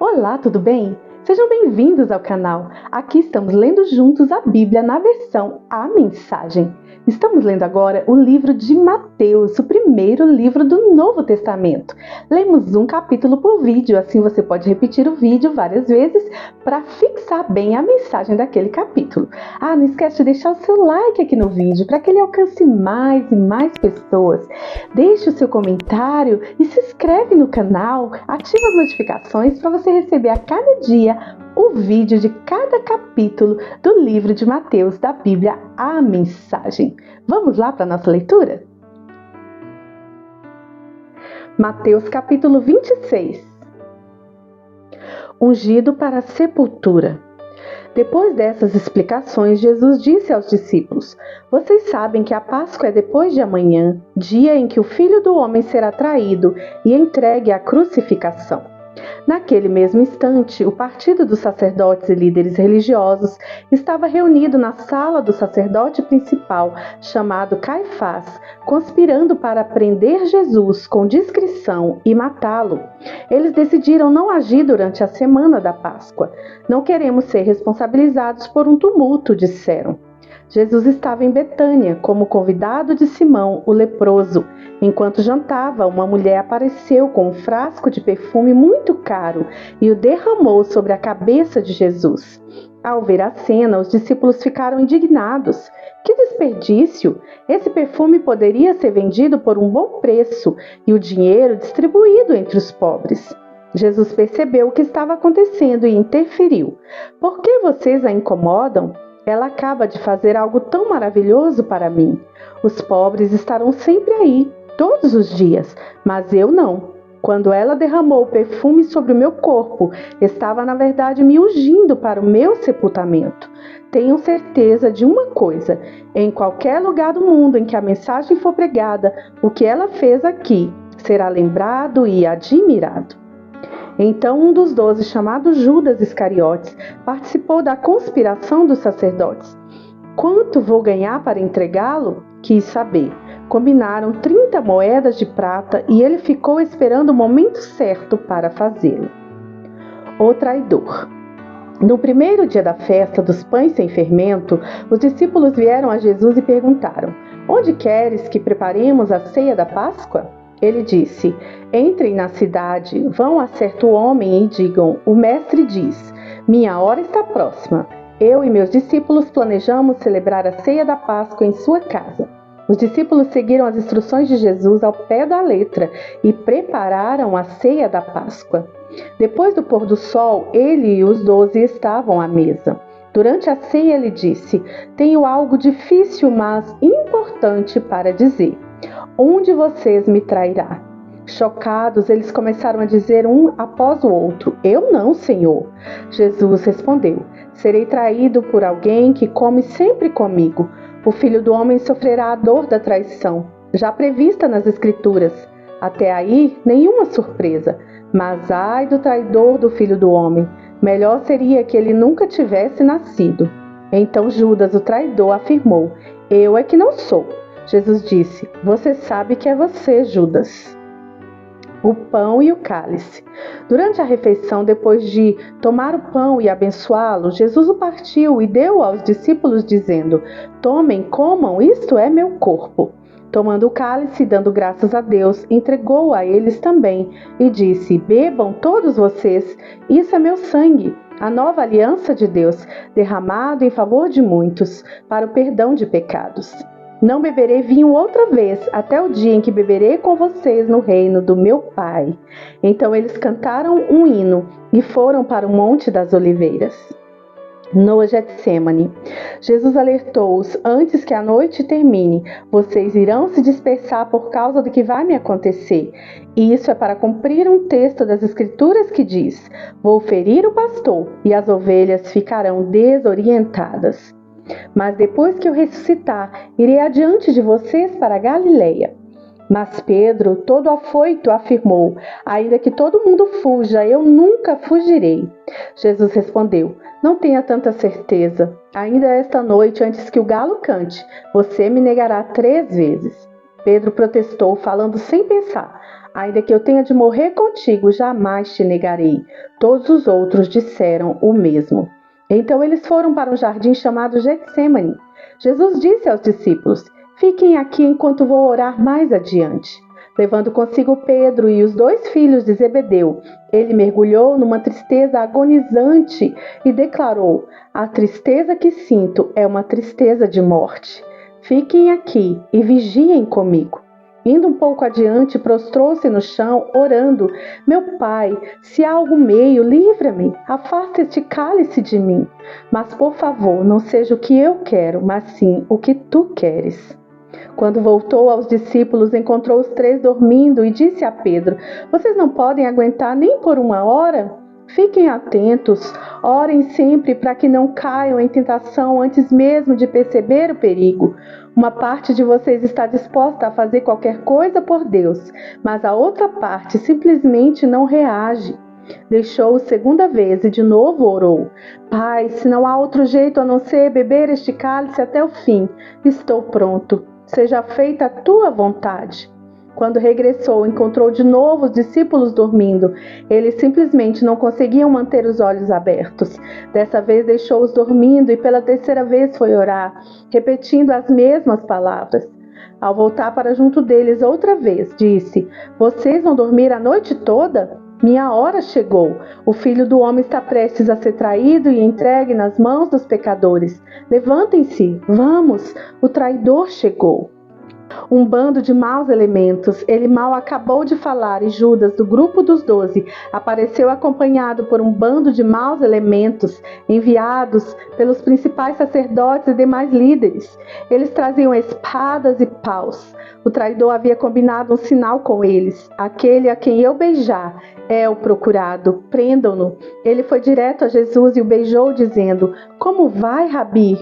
Olá, tudo bem? Sejam bem-vindos ao canal. Aqui estamos lendo juntos a Bíblia na versão A Mensagem. Estamos lendo agora o livro de Mateus, o primeiro livro do Novo Testamento. Lemos um capítulo por vídeo, assim você pode repetir o vídeo várias vezes para fixar bem a mensagem daquele capítulo. Não esquece de deixar o seu like aqui no vídeo para que ele alcance mais e mais pessoas. Deixe o seu comentário e se inscreve no canal, ativa as notificações para você receber a cada dia o vídeo de cada capítulo do livro de Mateus da Bíblia A Mensagem. Vamos lá para a nossa leitura? Mateus capítulo 26. Ungido para a sepultura. Depois dessas explicações, Jesus disse aos discípulos: Vocês sabem que a Páscoa é depois de amanhã, dia em que o Filho do Homem será traído e entregue à crucificação. Naquele mesmo instante, o partido dos sacerdotes e líderes religiosos estava reunido na sala do sacerdote principal, chamado Caifás, conspirando para prender Jesus com discrição e matá-lo. Eles decidiram não agir durante a semana da Páscoa. Não queremos ser responsabilizados por um tumulto, disseram. Jesus estava em Betânia, como convidado de Simão, o leproso. Enquanto jantava, uma mulher apareceu com um frasco de perfume muito caro e o derramou sobre a cabeça de Jesus. Ao ver a cena, os discípulos ficaram indignados. Que desperdício! Esse perfume poderia ser vendido por um bom preço e o dinheiro distribuído entre os pobres. Jesus percebeu o que estava acontecendo e interferiu. Por que vocês a incomodam? Ela acaba de fazer algo tão maravilhoso para mim. Os pobres estarão sempre aí, todos os dias, mas eu não. Quando ela derramou o perfume sobre o meu corpo, estava na verdade me ungindo para o meu sepultamento. Tenham certeza de uma coisa: em qualquer lugar do mundo em que a mensagem for pregada, o que ela fez aqui será lembrado e admirado. Então um dos 12, chamado Judas Iscariotes, participou da conspiração dos sacerdotes. Quanto vou ganhar para entregá-lo? Quis saber. Combinaram 30 moedas de prata e ele ficou esperando o momento certo para fazê-lo. O traidor. No primeiro dia da festa dos pães sem fermento, os discípulos vieram a Jesus e perguntaram: Onde queres que preparemos a ceia da Páscoa? Ele disse: Entrem na cidade, vão a certo homem e digam: O mestre diz, minha hora está próxima. Eu e meus discípulos planejamos celebrar a ceia da Páscoa em sua casa. Os discípulos seguiram as instruções de Jesus ao pé da letra e prepararam a ceia da Páscoa. Depois do pôr do sol, ele e os 12 estavam à mesa. Durante a ceia ele disse: Tenho algo difícil, mas importante para dizer. Um de vocês me trairá. Chocados, eles começaram a dizer um após o outro: Eu não, Senhor. Jesus respondeu: Serei traído por alguém que come sempre comigo. O Filho do Homem sofrerá a dor da traição, já prevista nas Escrituras. Até aí, nenhuma surpresa. Mas ai do traidor do Filho do Homem. Melhor seria que ele nunca tivesse nascido. Então Judas, o traidor, afirmou: Eu é que não sou. Jesus disse: Você sabe que é você, Judas. O pão e o cálice. Durante a refeição, depois de tomar o pão e abençoá-lo, Jesus o partiu e deu aos discípulos, dizendo: Tomem, comam, isto é meu corpo. Tomando o cálice e dando graças a Deus, entregou a eles também e disse: Bebam todos vocês, isso é meu sangue, a nova aliança de Deus, derramado em favor de muitos, para o perdão de pecados. Não beberei vinho outra vez, até o dia em que beberei com vocês no reino do meu Pai. Então eles cantaram um hino e foram para o Monte das Oliveiras. No Getsemane, Jesus alertou-os: Antes que a noite termine, vocês irão se dispersar por causa do que vai me acontecer. E isso é para cumprir um texto das Escrituras que diz: Vou ferir o pastor e as ovelhas ficarão desorientadas. Mas depois que eu ressuscitar, irei adiante de vocês para a Galileia. Mas Pedro, todo afoito, afirmou: Ainda que todo mundo fuja, eu nunca fugirei. Jesus respondeu: Não tenha tanta certeza. Ainda esta noite, antes que o galo cante, você me negará 3 vezes. Pedro protestou, falando sem pensar: Ainda que eu tenha de morrer contigo, jamais te negarei. Todos os outros disseram o mesmo. Então eles foram para um jardim chamado Getsêmani. Jesus disse aos discípulos: fiquem aqui enquanto vou orar mais adiante. Levando consigo Pedro e os 2 filhos de Zebedeu, ele mergulhou numa tristeza agonizante e declarou: a tristeza que sinto é uma tristeza de morte. Fiquem aqui e vigiem comigo. Indo um pouco adiante, prostrou-se no chão, orando: meu pai, se há algum meio, livra-me, afasta este cálice de mim. Mas, por favor, não seja o que eu quero, mas sim o que tu queres. Quando voltou aos discípulos, encontrou os 3 dormindo e disse a Pedro: vocês não podem aguentar nem por 1 hora? Fiquem atentos, orem sempre para que não caiam em tentação antes mesmo de perceber o perigo. Uma parte de vocês está disposta a fazer qualquer coisa por Deus, mas a outra parte simplesmente não reage. Deixou-o 2ª vez e de novo orou: Pai, se não há outro jeito a não ser beber este cálice até o fim, estou pronto. Seja feita a tua vontade. Quando regressou, encontrou de novo os discípulos dormindo. Eles simplesmente não conseguiam manter os olhos abertos. Dessa vez deixou-os dormindo e pela 3ª vez foi orar, repetindo as mesmas palavras. Ao voltar para junto deles outra vez, disse: vocês vão dormir a noite toda? Minha hora chegou. O Filho do Homem está prestes a ser traído e entregue nas mãos dos pecadores. Levantem-se, vamos, o traidor chegou. Um bando de maus elementos. Ele mal acabou de falar e Judas, do grupo dos 12, apareceu acompanhado por um bando de maus elementos enviados pelos principais sacerdotes e demais líderes. Eles traziam espadas e paus. O traidor havia combinado um sinal com eles: aquele a quem eu beijar é o procurado, prendam-no. Ele foi direto a Jesus e o beijou, dizendo: como vai, Rabi?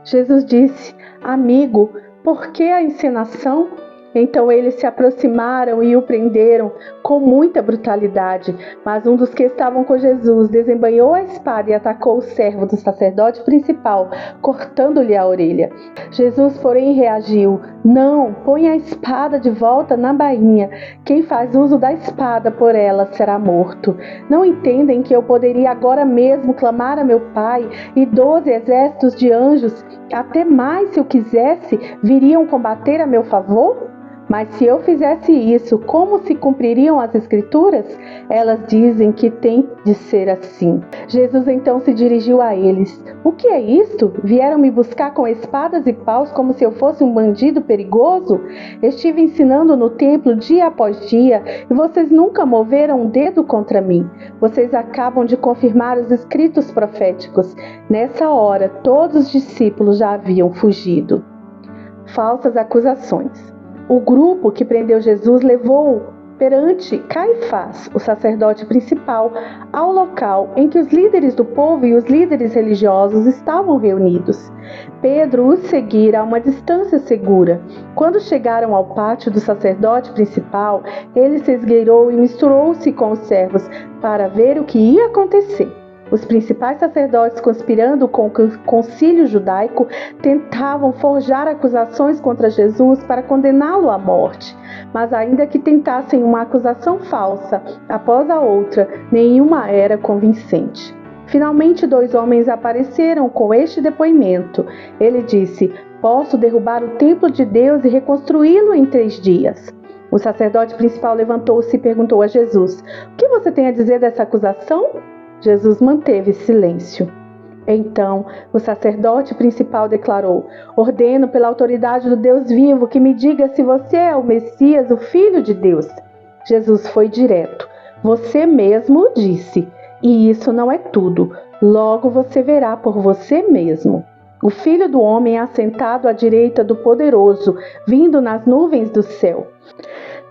Jesus disse: amigo, por que a encenação? Então eles se aproximaram e o prenderam com muita brutalidade. Mas um dos que estavam com Jesus desembainhou a espada e atacou o servo do sacerdote principal, cortando-lhe a orelha. Jesus, porém, reagiu: não, põe a espada de volta na bainha. Quem faz uso da espada por ela será morto. Não entendem que eu poderia agora mesmo clamar a meu Pai e 12 exércitos de anjos, até mais se eu quisesse, viriam combater a meu favor? Mas se eu fizesse isso, como se cumpririam as Escrituras? Elas dizem que tem de ser assim. Jesus então se dirigiu a eles: o que é isto? Vieram me buscar com espadas e paus como se eu fosse um bandido perigoso? Estive ensinando no templo dia após dia e vocês nunca moveram um dedo contra mim. Vocês acabam de confirmar os escritos proféticos. Nessa hora, todos os discípulos já haviam fugido. Falsas acusações. O grupo que prendeu Jesus levou-o perante Caifás, o sacerdote principal, ao local em que os líderes do povo e os líderes religiosos estavam reunidos. Pedro os seguira a uma distância segura. Quando chegaram ao pátio do sacerdote principal, ele se esgueirou e misturou-se com os servos para ver o que ia acontecer. Os principais sacerdotes, conspirando com o concílio judaico, tentavam forjar acusações contra Jesus para condená-lo à morte. Mas ainda que tentassem uma acusação falsa após a outra, nenhuma era convincente. Finalmente 2 homens apareceram com este depoimento. Ele disse: posso derrubar o templo de Deus e reconstruí-lo em 3 dias. O sacerdote principal levantou-se e perguntou a Jesus: o que você tem a dizer dessa acusação? Jesus manteve silêncio. Então, o sacerdote principal declarou: ordeno pela autoridade do Deus vivo que me diga se você é o Messias, o Filho de Deus. Jesus foi direto: você mesmo o disse, e isso não é tudo. Logo você verá por você mesmo. O Filho do Homem é assentado à direita do Poderoso, vindo nas nuvens do céu.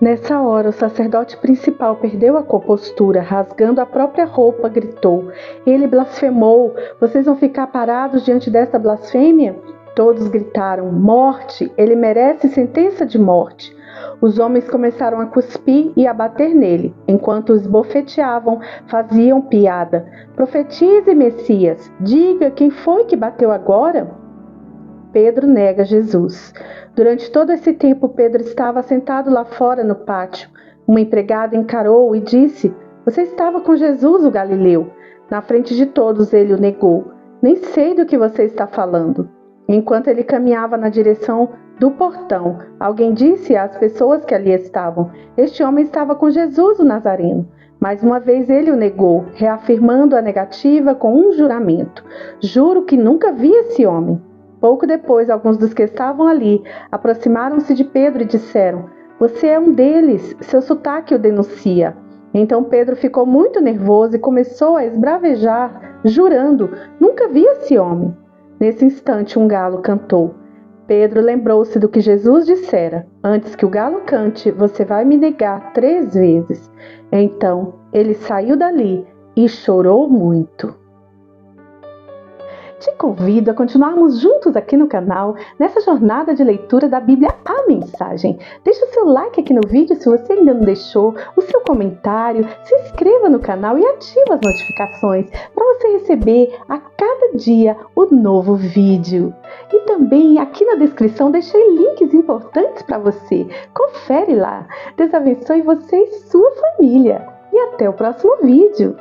Nessa hora, o sacerdote principal perdeu a compostura, rasgando a própria roupa, gritou: ele blasfemou! Vocês vão ficar parados diante desta blasfêmia? Todos gritaram: morte! Ele merece sentença de morte! Os homens começaram a cuspir e a bater nele, enquanto os bofeteavam, faziam piada: profetize, Messias! Diga, quem foi que bateu agora? Pedro nega Jesus. Durante todo esse tempo, Pedro estava sentado lá fora no pátio. Uma empregada encarou-o e disse: Você estava com Jesus, o Galileu. Na frente de todos ele o negou. Nem sei do que você está falando. Enquanto ele caminhava na direção do portão, alguém disse às pessoas que ali estavam: Este homem estava com Jesus, o Nazareno. Mais uma vez ele o negou, reafirmando a negativa com um juramento: Juro que nunca vi esse homem. Pouco depois, alguns dos que estavam ali aproximaram-se de Pedro e disseram: Você é um deles, seu sotaque o denuncia. Então Pedro ficou muito nervoso e começou a esbravejar, jurando: Nunca vi esse homem. Nesse instante, um galo cantou. Pedro lembrou-se do que Jesus dissera: Antes que o galo cante, você vai me negar 3 vezes. Então ele saiu dali e chorou muito. Te convido a continuarmos juntos aqui no canal, nessa jornada de leitura da Bíblia A Mensagem. Deixe o seu like aqui no vídeo se você ainda não deixou, o seu comentário, se inscreva no canal e ative as notificações para você receber a cada dia o novo vídeo. E também aqui na descrição deixei links importantes para você. Confere lá. Deus abençoe você e sua família. E até o próximo vídeo.